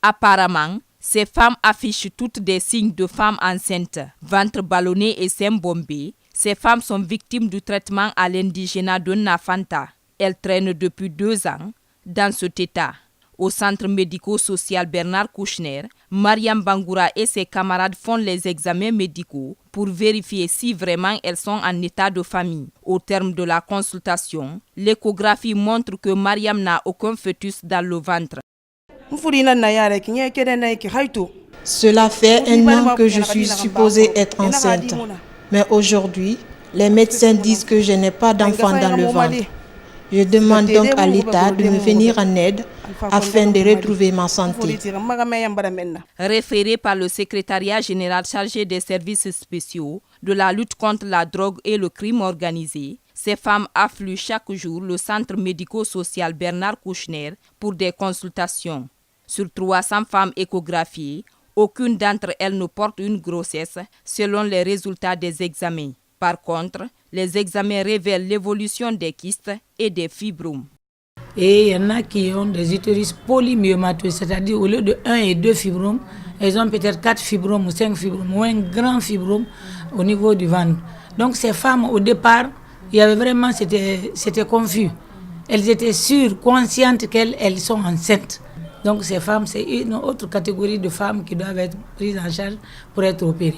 Apparemment, ces femmes affichent toutes des signes de femmes enceintes, ventre ballonné et seins bombés. Ces femmes sont victimes du traitement à l'indigénat de Nafanta. Elles traînent depuis 2 ans dans cet état. Au centre médico-social Bernard Kouchner, Mariam Bangoura et ses camarades font les examens médicaux pour vérifier si vraiment elles sont en état de famille. Au terme de la consultation, l'échographie montre que Mariam n'a aucun fœtus dans le ventre. Cela fait 1 an que je suis supposée être enceinte. Mais aujourd'hui, les médecins disent que je n'ai pas d'enfant dans le ventre. Je demande donc à l'État de me venir en aide afin de retrouver ma santé. Référé par le secrétariat général chargé des services spéciaux, de la lutte contre la drogue et le crime organisé, ces femmes affluent chaque jour le centre médico-social Bernard Kouchner pour des consultations. Sur 300 femmes échographiées, aucune d'entre elles ne porte une grossesse selon les résultats des examens. Par contre, les examens révèlent l'évolution des kystes et des fibromes. Et il y en a qui ont des utérus polymyomatodes, c'est-à-dire au lieu de 1 et 2 fibromes, elles ont peut-être 4 fibromes ou 5 fibromes ou un grand fibrome au niveau du ventre. Donc ces femmes, au départ, il y avait vraiment, c'était confus. Elles étaient sûres, conscientes qu'elles sont enceintes. Donc ces femmes, c'est une autre catégorie de femmes qui doivent être prises en charge pour être opérées.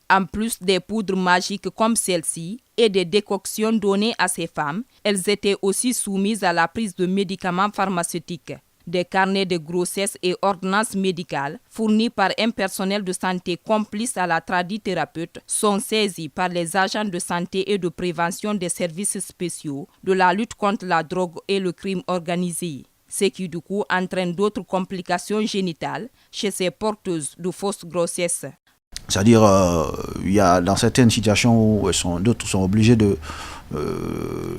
En plus des poudres magiques comme celle-ci et des décoctions données à ces femmes, elles étaient aussi soumises à la prise de médicaments pharmaceutiques. Des carnets de grossesse et ordonnances médicales fournis par un personnel de santé complice à la tradithérapeute sont saisis par les agents de santé et de prévention des services spéciaux de la lutte contre la drogue et le crime organisé. Ce qui du coup entraîne d'autres complications génitales chez ces porteuses de fausses grossesses. C'est-à-dire, il y a dans certaines situations où d'autres sont obligés de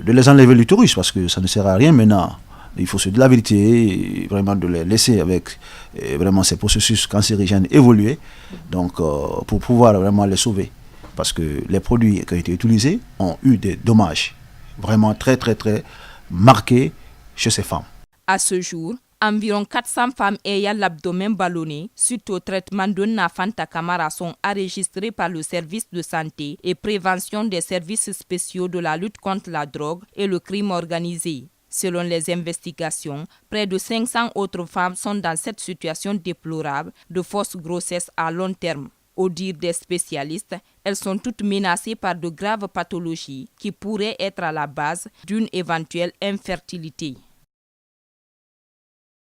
les enlever l'utérus parce que ça ne sert à rien maintenant. Il faut se dire la vérité, vraiment de les laisser avec vraiment ces processus cancérigènes évoluer, donc pour pouvoir vraiment les sauver. Parce que les produits qui ont été utilisés ont eu des dommages vraiment très très très marqués chez ces femmes. À ce jour, environ 400 femmes ayant l'abdomen ballonné suite au traitement de Nafanta Camara sont enregistrées par le service de santé et prévention des services spéciaux de la lutte contre la drogue et le crime organisé. Selon les investigations, près de 500 autres femmes sont dans cette situation déplorable de fausse grossesse à long terme. Au dire des spécialistes, elles sont toutes menacées par de graves pathologies qui pourraient être à la base d'une éventuelle infertilité.